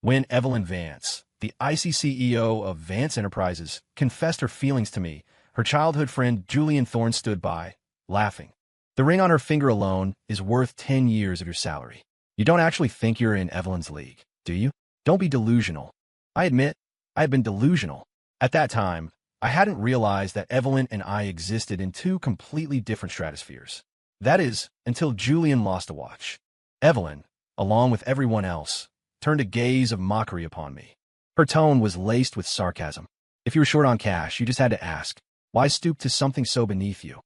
when Evelyn Vance, the icy CEO of Vance Enterprises, confessed her feelings to me. Her childhood friend Julian Thorne stood by, laughing. The ring on her finger alone is worth 10 years of your salary. You don't actually think you're in Evelyn's league, do you? Don't be delusional. I admit, I had been delusional. At that time, I hadn't realized that Evelyn and I existed in two completely different stratospheres. That is, until Julian lost a watch. Evelyn, along with everyone else, turned a gaze of mockery upon me. Her tone was laced with sarcasm. If you were short on cash, you just had to ask, why stoop to something so beneath you?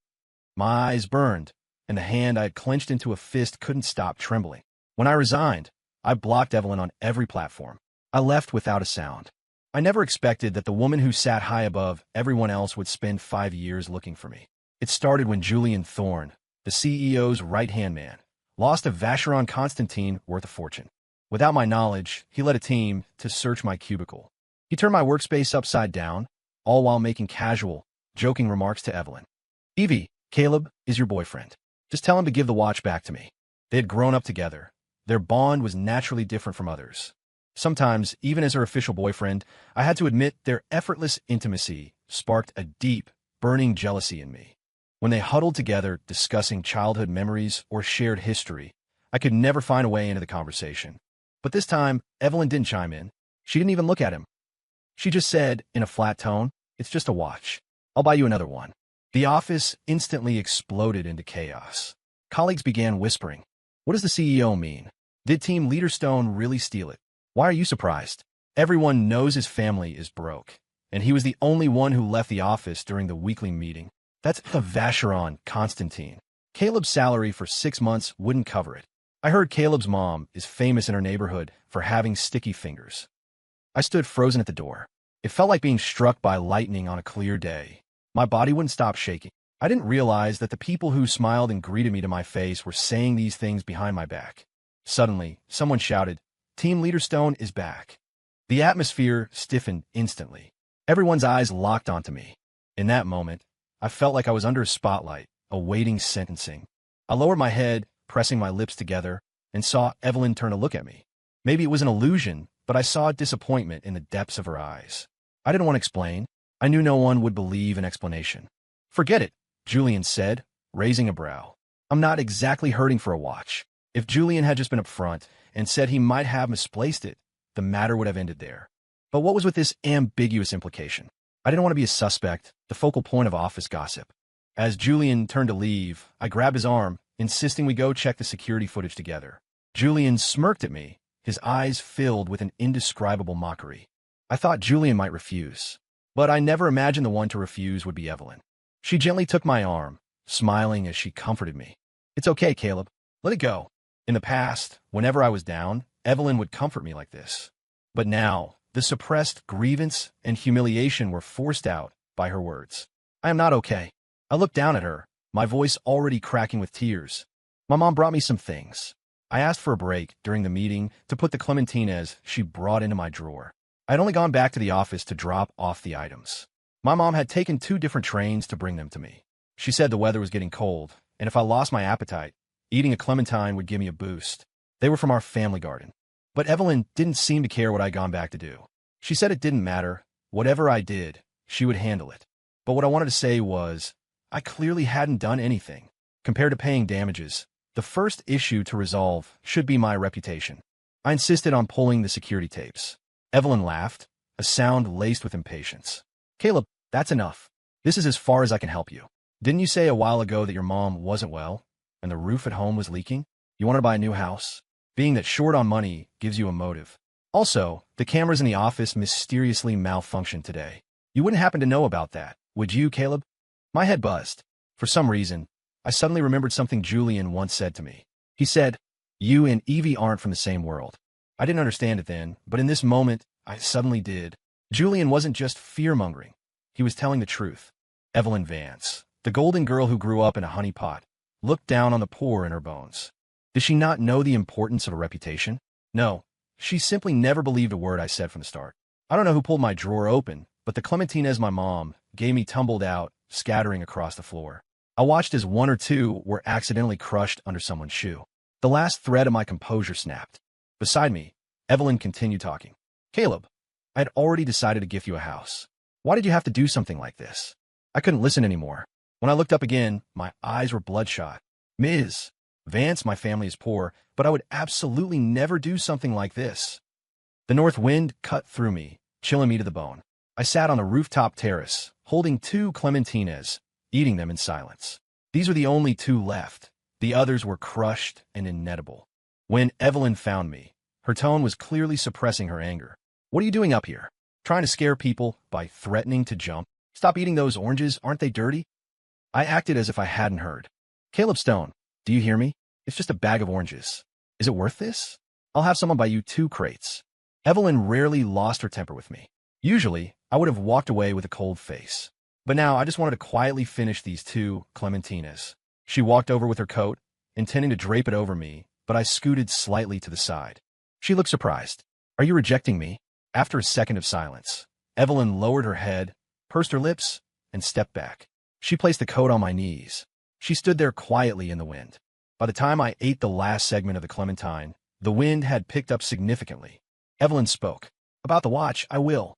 My eyes burned, and the hand I had clenched into a fist couldn't stop trembling. When I resigned, I blocked Evelyn on every platform. I left without a sound. I never expected that the woman who sat high above everyone else would spend 5 years looking for me. It started when Julian Thorne, the CEO's right-hand man, lost a Vacheron Constantine worth a fortune. Without my knowledge, he led a team to search my cubicle. He turned my workspace upside down, all while making casual, joking remarks to Evelyn. Evie, Caleb is your boyfriend. Just tell him to give the watch back to me. They had grown up together. Their bond was naturally different from others. Sometimes, even as her official boyfriend, I had to admit their effortless intimacy sparked a deep, burning jealousy in me. When they huddled together discussing childhood memories or shared history, I could never find a way into the conversation. But this time, Evelyn didn't chime in. She didn't even look at him. She just said, in a flat tone, "It's just a watch. I'll buy you another one." The office instantly exploded into chaos. Colleagues began whispering, "What does the CEO mean? Did Team Leaderstone really steal it? Why are you surprised? Everyone knows his family is broke, and he was the only one who left the office during the weekly meeting. That's the Vacheron Constantine. Caleb's salary for 6 months wouldn't cover it. I heard Caleb's mom is famous in her neighborhood for having sticky fingers." I stood frozen at the door. It felt like being struck by lightning on a clear day. My body wouldn't stop shaking. I didn't realize that the people who smiled and greeted me to my face were saying these things behind my back. Suddenly, someone shouted, "Team Leaderstone is back." The atmosphere stiffened instantly. Everyone's eyes locked onto me. In that moment, I felt like I was under a spotlight, awaiting sentencing. I lowered my head, pressing my lips together, and saw Evelyn turn to look at me. Maybe it was an illusion, but I saw disappointment in the depths of her eyes. I didn't want to explain. I knew no one would believe an explanation. "Forget it," Julian said, raising a brow. "I'm not exactly hurting for a watch." If Julian had just been upfront and said he might have misplaced it, the matter would have ended there. But what was with this ambiguous implication? I didn't want to be a suspect, the focal point of office gossip. As Julian turned to leave, I grabbed his arm, insisting we go check the security footage together. Julian smirked at me, his eyes filled with an indescribable mockery. I thought Julian might refuse, but I never imagined the one to refuse would be Evelyn. She gently took my arm, smiling as she comforted me. "It's okay, Caleb. Let it go." In the past, whenever I was down, Evelyn would comfort me like this. But now, the suppressed grievance and humiliation were forced out by her words. "I am not okay." I looked down at her, my voice already cracking with tears. "My mom brought me some things." I asked for a break during the meeting to put the clementines she brought into my drawer. I had only gone back to the office to drop off the items. My mom had taken 2 different trains to bring them to me. She said the weather was getting cold, and if I lost my appetite, eating a clementine would give me a boost. They were from our family garden. But Evelyn didn't seem to care what I'd gone back to do. She said it didn't matter. Whatever I did, she would handle it. But what I wanted to say was, I clearly hadn't done anything. Compared to paying damages, the first issue to resolve should be my reputation. I insisted on pulling the security tapes. Evelyn laughed, a sound laced with impatience. "Caleb, that's enough. This is as far as I can help you. Didn't you say a while ago that your mom wasn't well, and the roof at home was leaking? You wanted to buy a new house? Being that short on money gives you a motive. Also, the cameras in the office mysteriously malfunctioned today. You wouldn't happen to know about that, would you, Caleb?" My head buzzed. For some reason, I suddenly remembered something Julian once said to me. He said, "You and Evie aren't from the same world." I didn't understand it then, but in this moment, I suddenly did. Julian wasn't just fear-mongering. He was telling the truth. Evelyn Vance, the golden girl who grew up in a honey pot, looked down on the poor in her bones. Did she not know the importance of a reputation? No, she simply never believed a word I said from the start. I don't know who pulled my drawer open, but the clementines my mom gave me tumbled out, scattering across the floor. I watched as 1 or 2 were accidentally crushed under someone's shoe. The last thread of my composure snapped. Beside me, Evelyn continued talking. Caleb, I had already decided to gift you a house. Why did you have to do something like this? I couldn't listen anymore. When I looked up again, my eyes were bloodshot. Ms. Vance, my family is poor, but I would absolutely never do something like this. The north wind cut through me, chilling me to the bone. I sat on the rooftop terrace, holding 2 clementines, eating them in silence. These were the only 2 left. The others were crushed and inedible. When Evelyn found me, her tone was clearly suppressing her anger. What are you doing up here? Trying to scare people by threatening to jump? Stop eating those oranges, aren't they dirty? I acted as if I hadn't heard. Caleb Stone, do you hear me? It's just a bag of oranges. Is it worth this? I'll have someone buy you 2 crates. Evelyn rarely lost her temper with me. Usually, I would have walked away with a cold face. But now I just wanted to quietly finish these 2 clementinas. She walked over with her coat, intending to drape it over me, but I scooted slightly to the side. She looked surprised. Are you rejecting me? After a second of silence, Evelyn lowered her head, pursed her lips, and stepped back. She placed the coat on my knees. She stood there quietly in the wind. By the time I ate the last segment of the clementine, the wind had picked up significantly. Evelyn spoke. About the watch, I will.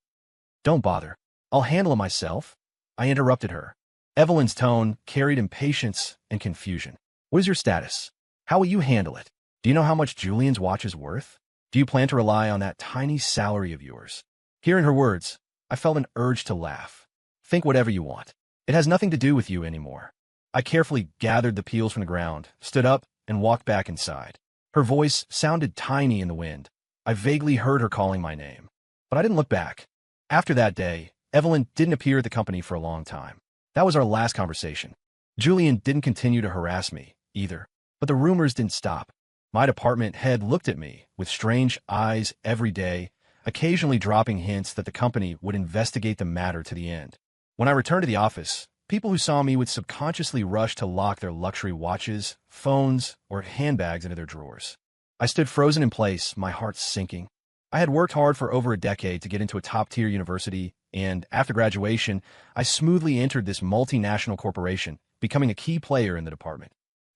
Don't bother. I'll handle it myself. I interrupted her. Evelyn's tone carried impatience and confusion. What is your status? How will you handle it? Do you know how much Julian's watch is worth? Do you plan to rely on that tiny salary of yours? Hearing her words, I felt an urge to laugh. Think whatever you want. It has nothing to do with you anymore. I carefully gathered the peels from the ground, stood up, and walked back inside. Her voice sounded tiny in the wind. I vaguely heard her calling my name, but I didn't look back. After that day, Evelyn didn't appear at the company for a long time. That was our last conversation. Julian didn't continue to harass me, either. But the rumors didn't stop. My department head looked at me with strange eyes every day, occasionally dropping hints that the company would investigate the matter to the end. When I returned to the office, people who saw me would subconsciously rush to lock their luxury watches, phones, or handbags into their drawers. I stood frozen in place, my heart sinking. I had worked hard for over a decade to get into a top-tier university, and after graduation, I smoothly entered this multinational corporation, becoming a key player in the department.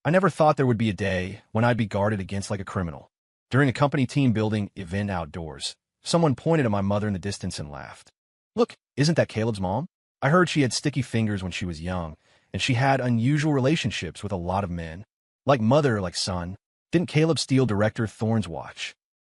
I never thought there would be a day when I'd be guarded against like a criminal. During a company team-building event outdoors, someone pointed at my mother in the distance and laughed. Look, isn't that Caleb's mom? I heard she had sticky fingers when she was young, and she had unusual relationships with a lot of men. Like mother, like son. Didn't Caleb steal Director Thorne's watch?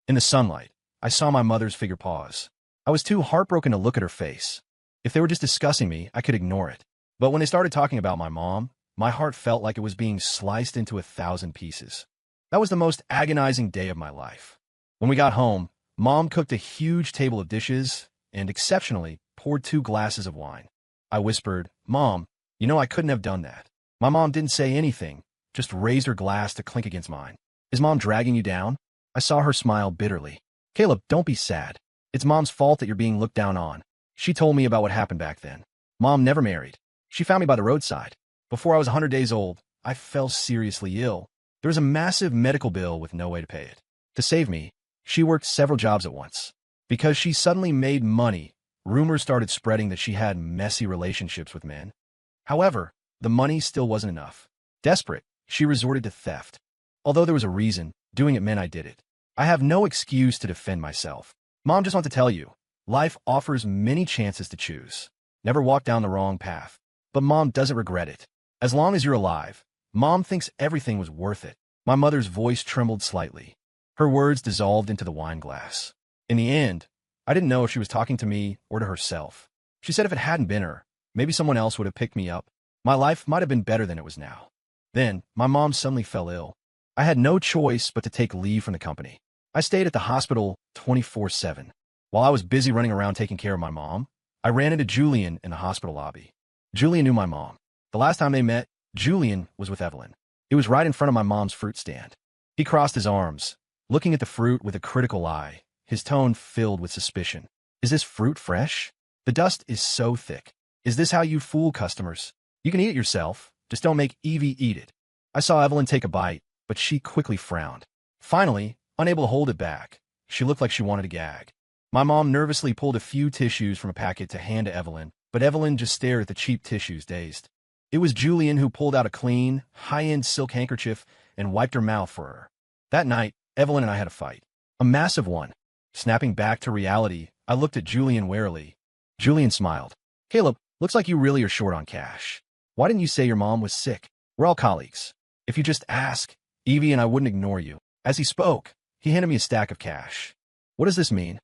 In the sunlight, I saw my mother's figure pause. I was too heartbroken to look at her face. If they were just discussing me, I could ignore it. But when they started talking about my mom, my heart felt like it was being sliced into 1,000 pieces. That was the most agonizing day of my life. When we got home, Mom cooked a huge table of dishes and, exceptionally, poured 2 glasses of wine. I whispered, Mom, you know I couldn't have done that. My mom didn't say anything, just raised her glass to clink against mine. Is Mom dragging you down? I saw her smile bitterly. Caleb, don't be sad. It's Mom's fault that you're being looked down on. She told me about what happened back then. Mom never married. She found me by the roadside. Before I was 100 days old, I fell seriously ill. There was a massive medical bill with no way to pay it. To save me, she worked several jobs at once. Because she suddenly made money, rumors started spreading that she had messy relationships with men. However, the money still wasn't enough. Desperate, she resorted to theft. Although there was a reason, doing it meant I did it. I have no excuse to defend myself. Mom just wants to tell you, life offers many chances to choose. Never walk down the wrong path. But Mom doesn't regret it. As long as you're alive, Mom thinks everything was worth it. My mother's voice trembled slightly. Her words dissolved into the wine glass. In the end, I didn't know if she was talking to me or to herself. She said if it hadn't been her, maybe someone else would have picked me up. My life might have been better than it was now. Then, my mom suddenly fell ill. I had no choice but to take leave from the company. I stayed at the hospital 24/7. While I was busy running around taking care of my mom, I ran into Julian in the hospital lobby. Julian knew my mom. The last time they met, Julian was with Evelyn. It was right in front of my mom's fruit stand. He crossed his arms, looking at the fruit with a critical eye, his tone filled with suspicion. Is this fruit fresh? The dust is so thick. Is this how you fool customers? You can eat it yourself, just don't make Evie eat it. I saw Evelyn take a bite, but she quickly frowned. Finally, unable to hold it back, she looked like she wanted to gag. My mom nervously pulled a few tissues from a packet to hand to Evelyn, but Evelyn just stared at the cheap tissues, dazed. It was Julian who pulled out a clean, high-end silk handkerchief and wiped her mouth for her. That night, Evelyn and I had a fight. A massive one. Snapping back to reality, I looked at Julian warily. Julian smiled. Caleb, looks like you really are short on cash. Why didn't you say your mom was sick? We're all colleagues. If you just ask, Evie and I wouldn't ignore you. As he spoke, he handed me a stack of cash. What does this mean?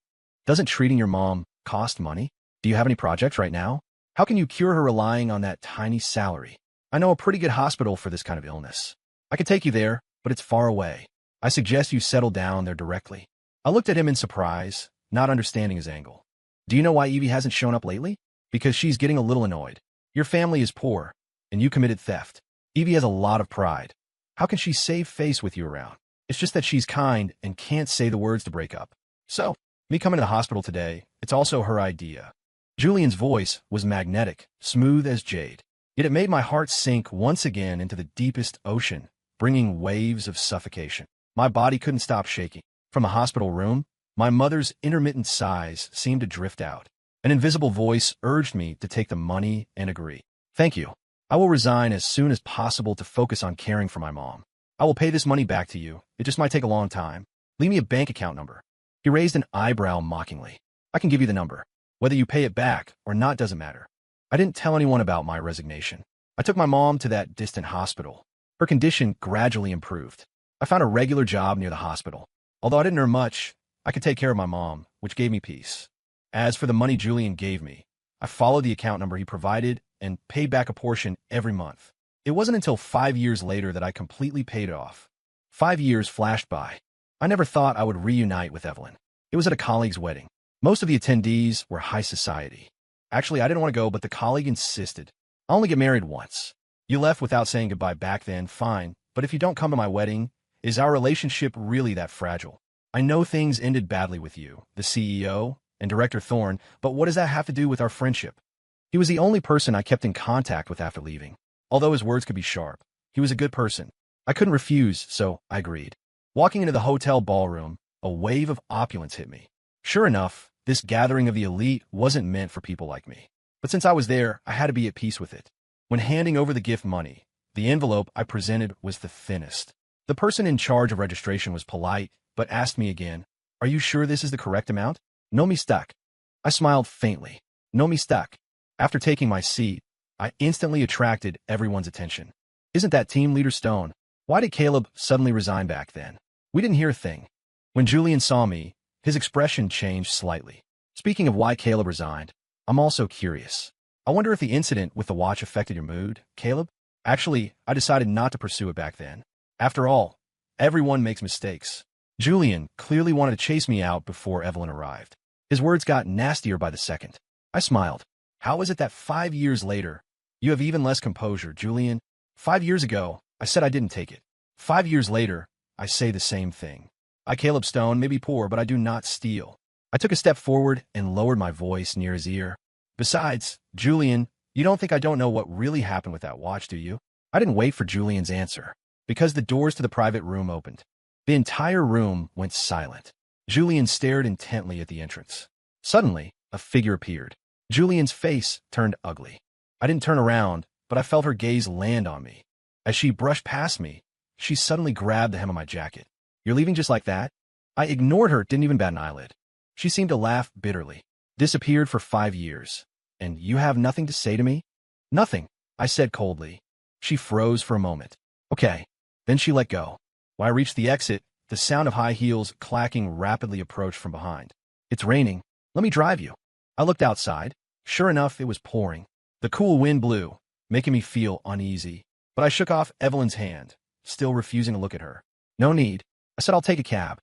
Doesn't treating your mom cost money? Do you have any projects right now? How can you cure her relying on that tiny salary? I know a pretty good hospital for this kind of illness. I could take you there, but it's far away. I suggest you settle down there directly. I looked at him in surprise, not understanding his angle. Do you know why Evie hasn't shown up lately? Because she's getting a little annoyed. Your family is poor, and you committed theft. Evie has a lot of pride. How can she save face with you around? It's just that she's kind and can't say the words to break up. So, me coming to the hospital today, it's also her idea. Julian's voice was magnetic, smooth as jade. Yet it made my heart sink once again into the deepest ocean, bringing waves of suffocation. My body couldn't stop shaking. From a hospital room, my mother's intermittent sighs seemed to drift out. An invisible voice urged me to take the money and agree. Thank you. I will resign as soon as possible to focus on caring for my mom. I will pay this money back to you. It just might take a long time. Leave me a bank account number. He raised an eyebrow mockingly. I can give you the number. Whether you pay it back or not doesn't matter. I didn't tell anyone about my resignation. I took my mom to that distant hospital. Her condition gradually improved. I found a regular job near the hospital. Although I didn't earn much, I could take care of my mom, which gave me peace. As for the money Julian gave me, I followed the account number he provided and paid back a portion every month. It wasn't until 5 years later that I completely paid it off. 5 years flashed by. I never thought I would reunite with Evelyn. It was at a colleague's wedding. Most of the attendees were high society. Actually, I didn't want to go, but the colleague insisted. I only get married once. You left without saying goodbye back then, fine, but if you don't come to my wedding, is our relationship really that fragile? I know things ended badly with you, the CEO, and Director Thorne, but what does that have to do with our friendship? He was the only person I kept in contact with after leaving. Although his words could be sharp, he was a good person. I couldn't refuse, so I agreed. Walking into the hotel ballroom, a wave of opulence hit me. Sure enough, this gathering of the elite wasn't meant for people like me. But since I was there, I had to be at peace with it. When handing over the gift money, the envelope I presented was the thinnest. The person in charge of registration was polite, but asked me again, "Are you sure this is the correct amount?" "No mistake." I smiled faintly. "No mistake." After taking my seat, I instantly attracted everyone's attention. Isn't that team leader Stone? Why did Caleb suddenly resign back then? We didn't hear a thing. When Julian saw me, his expression changed slightly. Speaking of why Caleb resigned, I'm also curious. I wonder if the incident with the watch affected your mood, Caleb? Actually, I decided not to pursue it back then. After all, everyone makes mistakes. Julian clearly wanted to chase me out before Evelyn arrived. His words got nastier by the second. I smiled. How is it that 5 years later, you have even less composure, Julian? 5 years ago, I said I didn't take it. 5 years later, I say the same thing. I, Caleb Stone, may be poor, but I do not steal. I took a step forward and lowered my voice near his ear. Besides, Julian, you don't think I don't know what really happened with that watch, do you? I didn't wait for Julian's answer, because the doors to the private room opened. The entire room went silent. Julian stared intently at the entrance. Suddenly, a figure appeared. Julian's face turned ugly. I didn't turn around, but I felt her gaze land on me. As she brushed past me, she suddenly grabbed the hem of my jacket. "You're leaving just like that?" I ignored her, didn't even bat an eyelid. She seemed to laugh bitterly. "Disappeared for 5 years. And you have nothing to say to me?" "Nothing," I said coldly. She froze for a moment. "Okay." Then she let go. When I reached the exit, the sound of high heels clacking rapidly approached from behind. "It's raining. Let me drive you." I looked outside. Sure enough, it was pouring. The cool wind blew, making me feel uneasy. But I shook off Evelyn's hand, still refusing to look at her. "No need." I said, "I'll take a cab."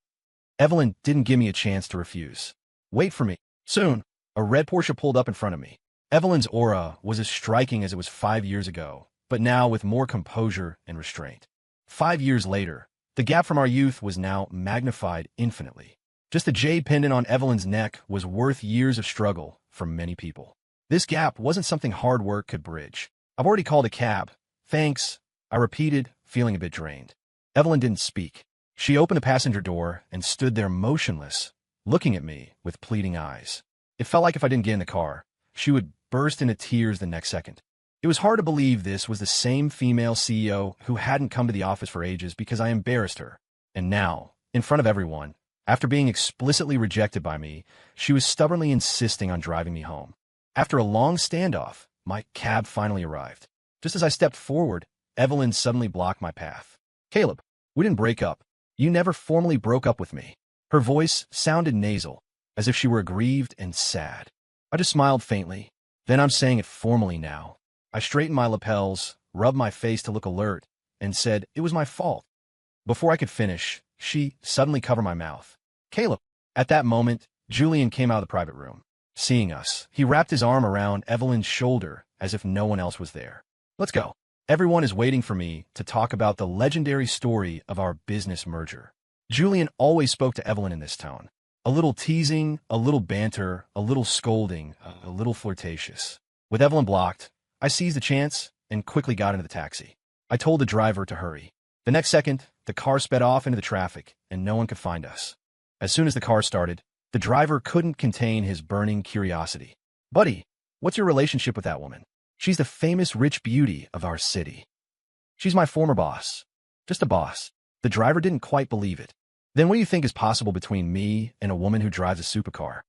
Evelyn didn't give me a chance to refuse. "Wait for me." Soon, a red Porsche pulled up in front of me. Evelyn's aura was as striking as it was 5 years ago, but now with more composure and restraint. 5 years later, the gap from our youth was now magnified infinitely. Just the jade pendant on Evelyn's neck was worth years of struggle for many people. This gap wasn't something hard work could bridge. "I've already called a cab. Thanks," I repeated, feeling a bit drained. Evelyn didn't speak. She opened the passenger door and stood there motionless, looking at me with pleading eyes. It felt like if I didn't get in the car, she would burst into tears the next second. It was hard to believe this was the same female CEO who hadn't come to the office for ages because I embarrassed her. And now, in front of everyone, After being explicitly rejected by me, she was stubbornly insisting on driving me home. After a long standoff, my cab finally arrived. Just as I stepped forward, Evelyn suddenly blocked my path. "Caleb, we didn't break up. You never formally broke up with me." Her voice sounded nasal, as if she were aggrieved and sad. I just smiled faintly. "Then I'm saying it formally now." I straightened my lapels, rubbed my face to look alert, and said it was my fault. Before I could finish, she suddenly covered my mouth. "Caleb." At that moment, Julian came out of the private room. Seeing us, he wrapped his arm around Evelyn's shoulder as if no one else was there. "Let's go. Everyone is waiting for me to talk about the legendary story of our business merger." Julian always spoke to Evelyn in this tone. A little teasing, a little banter, a little scolding, a little flirtatious. With Evelyn blocked, I seized the chance and quickly got into the taxi. I told the driver to hurry. The next second, the car sped off into the traffic, and no one could find us. As soon as the car started, the driver couldn't contain his burning curiosity. "Buddy, what's your relationship with that woman? She's the famous rich beauty of our city." "She's my former boss." "Just a boss." The driver didn't quite believe it. "Then what do you think is possible between me and a woman who drives a supercar?"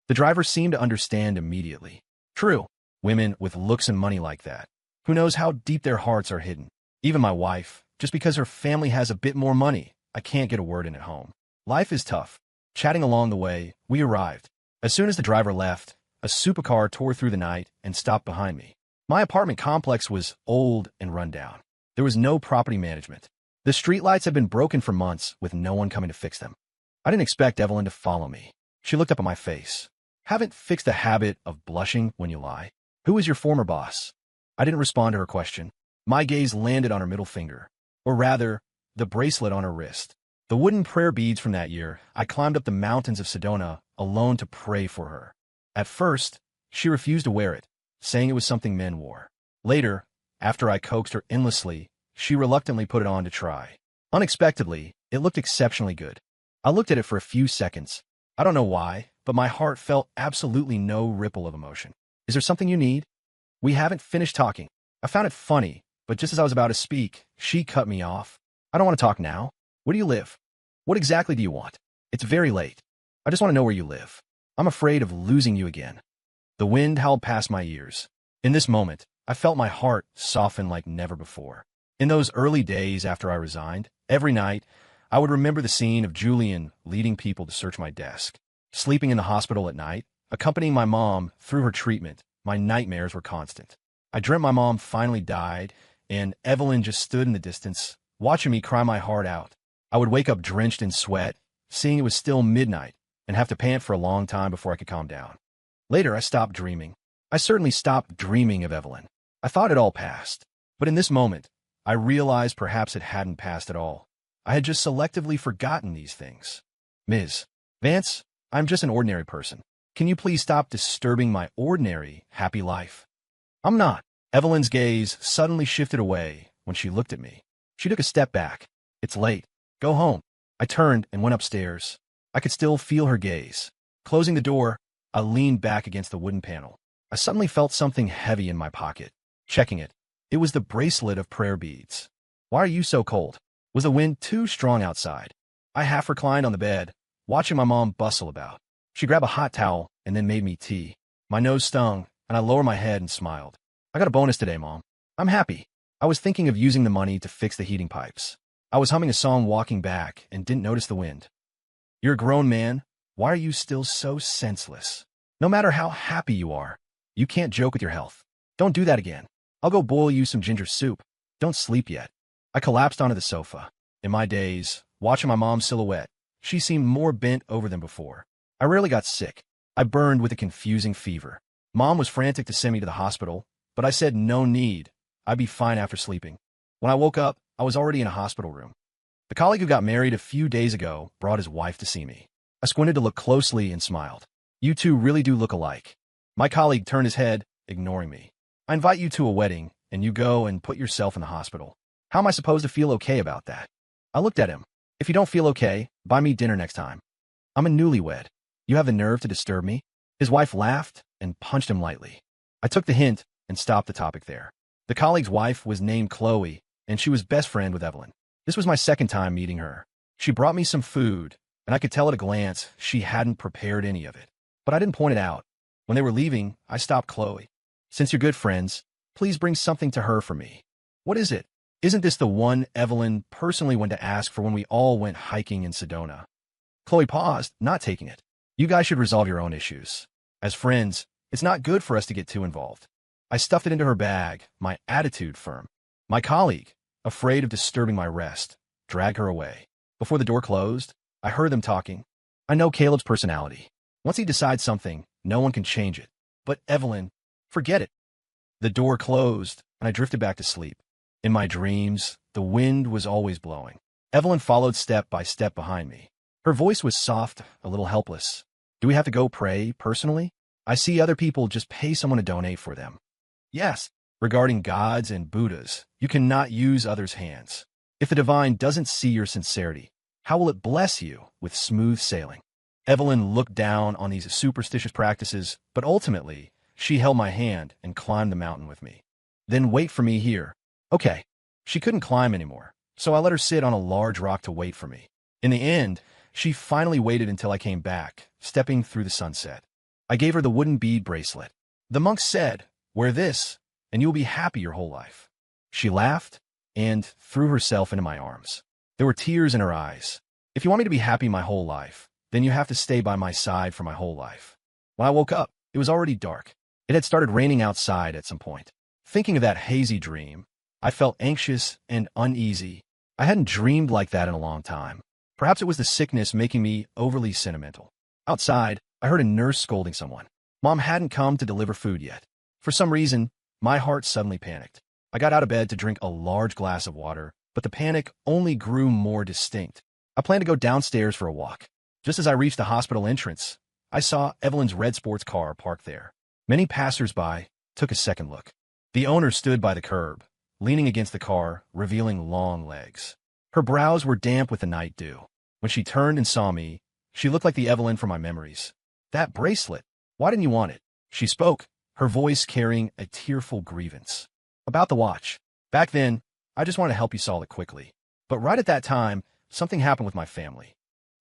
The driver seemed to understand immediately. "True. Women with looks and money like that. Who knows how deep their hearts are hidden? Even my wife, just because her family has a bit more money, I can't get a word in at home. Life is tough." Chatting along the way, we arrived. As soon as the driver left, a supercar tore through the night and stopped behind me. My apartment complex was old and run down. There was no property management. The streetlights had been broken for months with no one coming to fix them. I didn't expect Evelyn to follow me. She looked up at my face. "Haven't fixed the habit of blushing when you lie. Who is your former boss?" I didn't respond to her question. My gaze landed on her middle finger, or rather, the bracelet on her wrist. The wooden prayer beads from that year. I climbed up the mountains of Sedona alone to pray for her. At first, she refused to wear it, saying it was something men wore. Later, after I coaxed her endlessly, she reluctantly put it on to try. Unexpectedly, it looked exceptionally good. I looked at it for a few seconds. I don't know why, but my heart felt absolutely no ripple of emotion. "Is there something you need?" We haven't finished talking. I found it funny, but just as I was about to speak, she cut me off. "I don't want to talk now. Where do you live? What exactly do you want? It's very late. I just want to know where you live. I'm afraid of losing you again." The wind howled past my ears. In this moment, I felt my heart soften like never before. In those early days after I resigned, every night, I would remember the scene of Julian leading people to search my desk. Sleeping in the hospital at night, accompanying my mom through her treatment, my nightmares were constant. I dreamt my mom finally died, and Evelyn just stood in the distance, watching me cry my heart out. I would wake up drenched in sweat, seeing it was still midnight, and have to pant for a long time before I could calm down. Later, I stopped dreaming. I certainly stopped dreaming of Evelyn. I thought it all passed. But in this moment, I realized perhaps it hadn't passed at all. I had just selectively forgotten these things. "Ms. Vance, I'm just an ordinary person. Can you please stop disturbing my ordinary, happy life?" "I'm not." Evelyn's gaze suddenly shifted away when she looked at me. She took a step back. "It's late. Go home." I turned and went upstairs. I could still feel her gaze. Closing the door, I leaned back against the wooden panel. I suddenly felt something heavy in my pocket. Checking it, it was the bracelet of prayer beads. "Why are you so cold? Was the wind too strong outside?" I half reclined on the bed, watching my mom bustle about. She grabbed a hot towel and then made me tea. My nose stung, and I lowered my head and smiled. "I got a bonus today, Mom. I'm happy." I was thinking of using the money to fix the heating pipes. I was humming a song walking back and didn't notice the wind. "You're a grown man. Why are you still so senseless? No matter how happy you are, you can't joke with your health. Don't do that again. I'll go boil you some ginger soup. Don't sleep yet." I collapsed onto the sofa. In my days, watching my mom's silhouette, she seemed more bent over than before. I rarely got sick. I burned with a confusing fever. Mom was frantic to send me to the hospital, but I said no need. I'd be fine after sleeping. When I woke up, I was already in a hospital room. The colleague who got married a few days ago brought his wife to see me. I squinted to look closely and smiled. "You two really do look alike." My colleague turned his head, ignoring me. "I invite you to a wedding, and you go and put yourself in the hospital. How am I supposed to feel okay about that?" I looked at him. "If you don't feel okay, buy me dinner next time. I'm a newlywed. You have the nerve to disturb me?" His wife laughed and punched him lightly. I took the hint and stopped the topic there. The colleague's wife was named Chloe, and she was best friend with Evelyn. This was my second time meeting her. She brought me some food, and I could tell at a glance she hadn't prepared any of it. But I didn't point it out. When they were leaving, I stopped Chloe. "Since you're good friends, please bring something to her for me." "What is it?" "Isn't this the one Evelyn personally went to ask for when we all went hiking in Sedona?" Chloe paused, not taking it. "You guys should resolve your own issues. As friends, it's not good for us to get too involved." I stuffed it into her bag, my attitude firm. My colleague, afraid of disturbing my rest, dragged her away. Before the door closed, I heard them talking. I know Caleb's personality. Once he decides something, no one can change it. But Evelyn, forget it. The door closed, and I drifted back to sleep. In my dreams, the wind was always blowing. Evelyn followed step by step behind me. Her voice was soft, a little helpless. "Do we have to go pray personally? I see other people just pay someone to donate for them." "Yes, regarding gods and Buddhas, you cannot use others' hands. If the divine doesn't see your sincerity, how will it bless you with smooth sailing?" Evelyn looked down on these superstitious practices, but ultimately, she held my hand and climbed the mountain with me. "Then wait for me here." Okay. She couldn't climb anymore, so I let her sit on a large rock to wait for me. In the end, she finally waited until I came back, stepping through the sunset. I gave her the wooden bead bracelet. "The monk said, 'Wear this, and you will be happy your whole life.'" She laughed and threw herself into my arms. There were tears in her eyes. "If you want me to be happy my whole life, then you have to stay by my side for my whole life." When I woke up, it was already dark. It had started raining outside at some point. Thinking of that hazy dream, I felt anxious and uneasy. I hadn't dreamed like that in a long time. Perhaps it was the sickness making me overly sentimental. Outside, I heard a nurse scolding someone. Mom hadn't come to deliver food yet. For some reason, my heart suddenly panicked. I got out of bed to drink a large glass of water, but the panic only grew more distinct. I planned to go downstairs for a walk. Just as I reached the hospital entrance, I saw Evelyn's red sports car parked there. Many passers-by took a second look. The owner stood by the curb, leaning against the car, revealing long legs. Her brows were damp with the night dew. When she turned and saw me, she looked like the Evelyn from my memories. "That bracelet, why didn't you want it?" She spoke, her voice carrying a tearful grievance. "About the watch. Back then, I just wanted to help you solve it quickly. But right at that time, something happened with my family.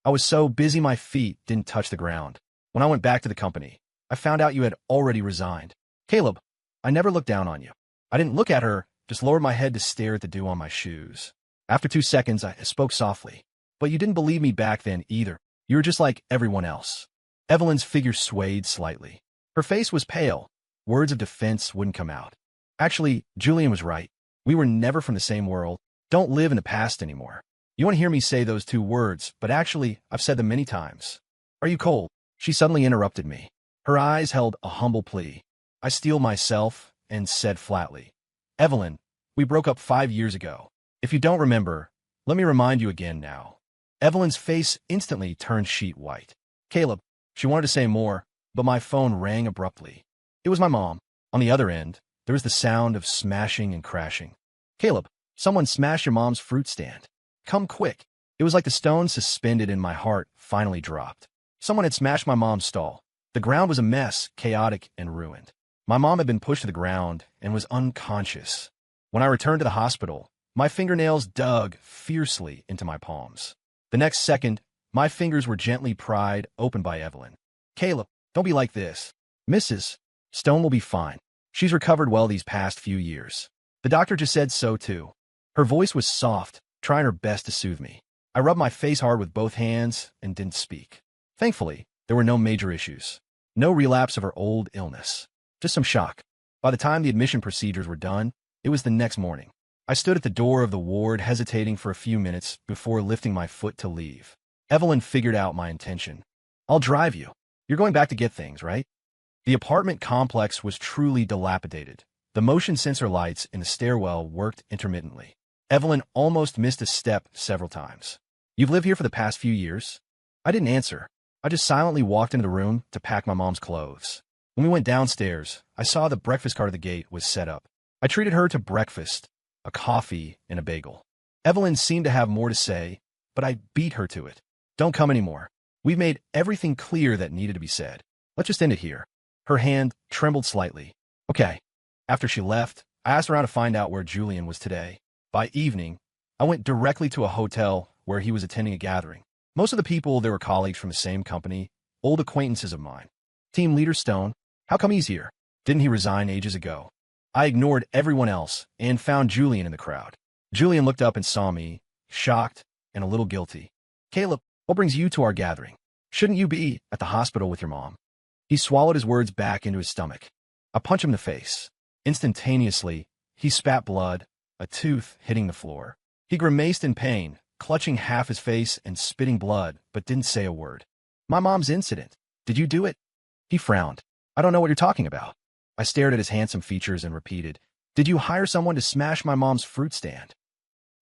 I was so busy my feet didn't touch the ground. When I went back to the company, I found out you had already resigned. Caleb, I never looked down on you." I didn't look at her, just lowered my head to stare at the dew on my shoes. After 2 seconds, I spoke softly. "But you didn't believe me back then either. You were just like everyone else." Evelyn's figure swayed slightly. Her face was pale. Words of defense wouldn't come out. "Actually, Julian was right. We were never from the same world. Don't live in the past anymore. You want to hear me say those 2 words, but actually, I've said them many times." "Are you cold?" She suddenly interrupted me. Her eyes held a humble plea. I steeled myself and said flatly, "Evelyn, we broke up 5 years ago. If you don't remember, let me remind you again now." Evelyn's face instantly turned sheet white. "Caleb," she wanted to say more, but my phone rang abruptly. It was my mom. On the other end, there was the sound of smashing and crashing. "Caleb, someone smashed your mom's fruit stand. Come quick." It was like the stone suspended in my heart finally dropped. Someone had smashed my mom's stall. The ground was a mess, chaotic and ruined. My mom had been pushed to the ground and was unconscious. When I returned to the hospital, my fingernails dug fiercely into my palms. The next second, my fingers were gently pried open by Evelyn. "Caleb, don't be like this. Mrs. Stone will be fine. She's recovered well these past few years. The doctor just said so too." Her voice was soft, trying her best to soothe me. I rubbed my face hard with both hands and didn't speak. Thankfully, there were no major issues. No relapse of her old illness. Just some shock. By the time the admission procedures were done, it was the next morning. I stood at the door of the ward hesitating for a few minutes before lifting my foot to leave. Evelyn figured out my intention. "I'll drive you. You're going back to get things, right?" The apartment complex was truly dilapidated. The motion sensor lights in the stairwell worked intermittently. Evelyn almost missed a step several times. "You've lived here for the past few years?" I didn't answer. I just silently walked into the room to pack my mom's clothes. When we went downstairs, I saw the breakfast cart at the gate was set up. I treated her to breakfast, a coffee and a bagel. Evelyn seemed to have more to say, but I beat her to it. "Don't come anymore. We've made everything clear that needed to be said. Let's just end it here." Her hand trembled slightly. "Okay." After she left, I asked around to find out where Julian was today. By evening, I went directly to a hotel where he was attending a gathering. Most of the people there were colleagues from the same company, old acquaintances of mine. Team leader Stone, how come he's here? Didn't he resign ages ago? I ignored everyone else and found Julian in the crowd. Julian looked up and saw me, shocked and a little guilty. Caleb, what brings you to our gathering? Shouldn't you be at the hospital with your mom? He swallowed his words back into his stomach. I punched him in the face. Instantaneously, he spat blood, a tooth hitting the floor. He grimaced in pain, clutching half his face and spitting blood, but didn't say a word. My mom's incident. Did you do it? He frowned. I don't know what you're talking about. I stared at his handsome features and repeated, did you hire someone to smash my mom's fruit stand?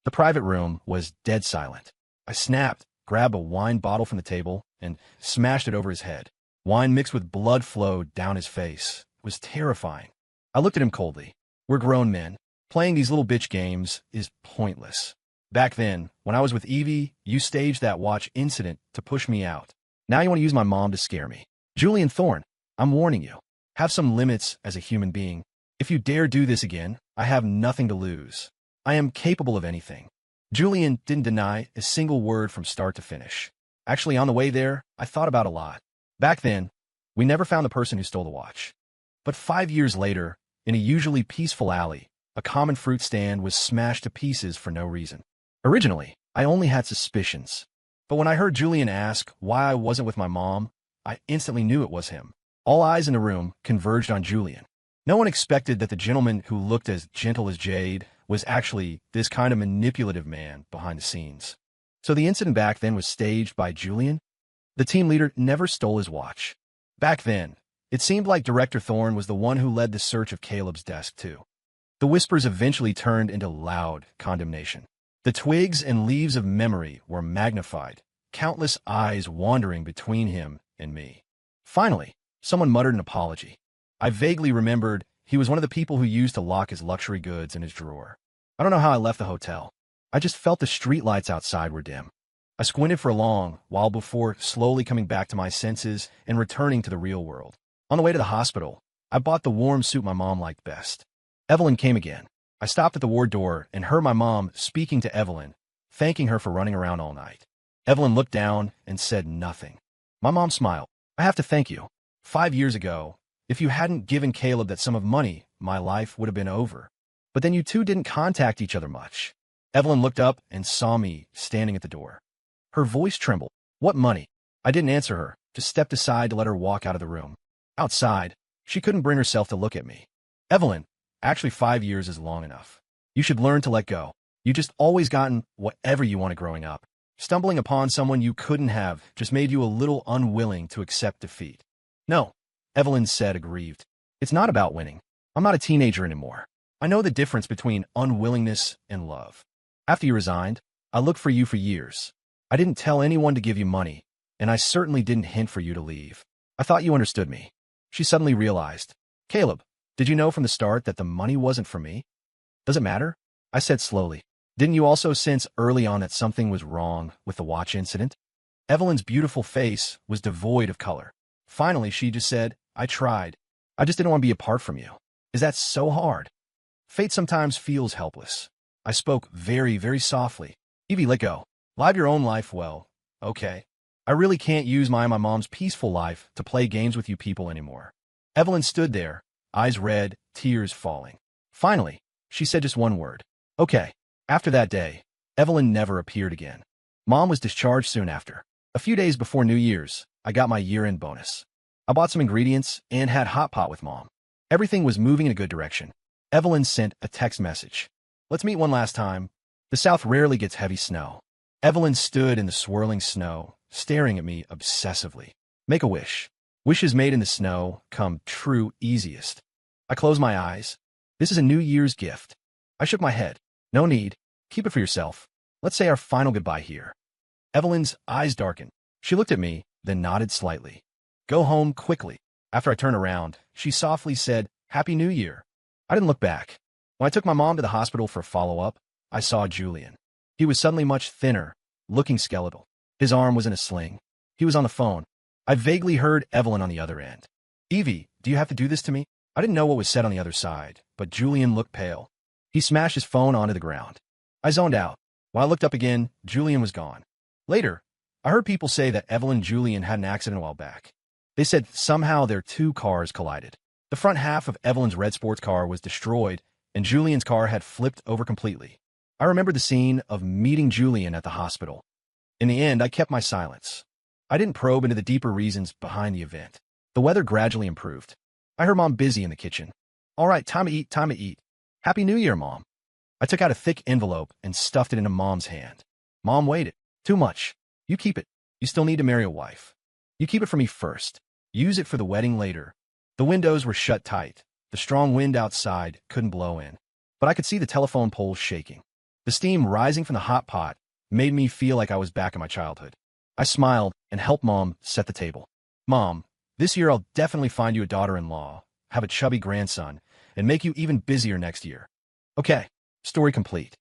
The private room was dead silent. I snapped, grabbed a wine bottle from the table, and smashed it over his head. Wine mixed with blood flowed down his face. It was terrifying. I looked at him coldly. We're grown men. Playing these little bitch games is pointless. Back then, when I was with Evie, you staged that watch incident to push me out. Now you want to use my mom to scare me. Julian Thorne, I'm warning you. Have some limits as a human being. If you dare do this again, I have nothing to lose. I am capable of anything. Julian didn't deny a single word from start to finish. Actually, on the way there, I thought about a lot. Back then, we never found the person who stole the watch. But 5 years later, in a usually peaceful alley, a common fruit stand was smashed to pieces for no reason. Originally, I only had suspicions. But when I heard Julian ask why I wasn't with my mom, I instantly knew it was him. All eyes in the room converged on Julian. No one expected that the gentleman who looked as gentle as jade was actually this kind of manipulative man behind the scenes. So the incident back then was staged by Julian? The team leader never stole his watch. Back then, it seemed like Director Thorne was the one who led the search of Caleb's desk, too. The whispers eventually turned into loud condemnation. The twigs and leaves of memory were magnified, countless eyes wandering between him and me. Finally, someone muttered an apology. I vaguely remembered he was one of the people who used to lock his luxury goods in his drawer. I don't know how I left the hotel. I just felt the streetlights outside were dim. I squinted for a long while before slowly coming back to my senses and returning to the real world. On the way to the hospital, I bought the warm suit my mom liked best. Evelyn came again. I stopped at the ward door and heard my mom speaking to Evelyn, thanking her for running around all night. Evelyn looked down and said nothing. My mom smiled. I have to thank you. 5 years ago, if you hadn't given Caleb that sum of money, my life would have been over. But then you two didn't contact each other much. Evelyn looked up and saw me standing at the door. Her voice trembled. What money? I didn't answer her, just stepped aside to let her walk out of the room. Outside, she couldn't bring herself to look at me. Evelyn, actually 5 years is long enough. You should learn to let go. You just always gotten whatever you wanted growing up. Stumbling upon someone you couldn't have just made you a little unwilling to accept defeat. No, Evelyn said, aggrieved. It's not about winning. I'm not a teenager anymore. I know the difference between unwillingness and love. After you resigned, I looked for you for years. I didn't tell anyone to give you money, and I certainly didn't hint for you to leave. I thought you understood me. She suddenly realized. Caleb, did you know from the start that the money wasn't for me? Does it matter? I said slowly. Didn't you also sense early on that something was wrong with the watch incident? Evelyn's beautiful face was devoid of color. Finally, she just said, I tried. I just didn't want to be apart from you. Is that so hard? Fate sometimes feels helpless. I spoke very, very softly. Evie, let go. Live your own life well. Okay. I really can't use my mom's peaceful life to play games with you people anymore. Evelyn stood there, eyes red, tears falling. Finally, she said just one word. Okay. After that day, Evelyn never appeared again. Mom was discharged soon after. A few days before New Year's, I got my year-end bonus. I bought some ingredients and had hot pot with Mom. Everything was moving in a good direction. Evelyn sent a text message. Let's meet one last time. The South rarely gets heavy snow. Evelyn stood in the swirling snow, staring at me obsessively. Make a wish. Wishes made in the snow come true easiest. I closed my eyes. This is a New Year's gift. I shook my head. No need. Keep it for yourself. Let's say our final goodbye here. Evelyn's eyes darkened. She looked at me, then nodded slightly. Go home quickly. After I turned around, she softly said, Happy New Year. I didn't look back. When I took my mom to the hospital for follow-up, I saw Julian. He was suddenly much thinner, looking skeletal. His arm was in a sling. He was on the phone. I vaguely heard Evelyn on the other end. Evie, do you have to do this to me? I didn't know what was said on the other side, but Julian looked pale. He smashed his phone onto the ground. I zoned out. When I looked up again, Julian was gone. Later, I heard people say that Evelyn and Julian had an accident a while back. They said somehow their two cars collided. The front half of Evelyn's red sports car was destroyed, and Julian's car had flipped over completely. I remember the scene of meeting Julian at the hospital. In the end, I kept my silence. I didn't probe into the deeper reasons behind the event. The weather gradually improved. I heard Mom busy in the kitchen. All right, time to eat, time to eat. Happy New Year, Mom. I took out a thick envelope and stuffed it into Mom's hand. Mom waited. Too much. You keep it. You still need to marry a wife. You keep it for me first. Use it for the wedding later. The windows were shut tight. The strong wind outside couldn't blow in. But I could see the telephone poles shaking. The steam rising from the hot pot made me feel like I was back in my childhood. I smiled and helped Mom set the table. Mom, this year I'll definitely find you a daughter-in-law, have a chubby grandson, and make you even busier next year. Okay, story complete.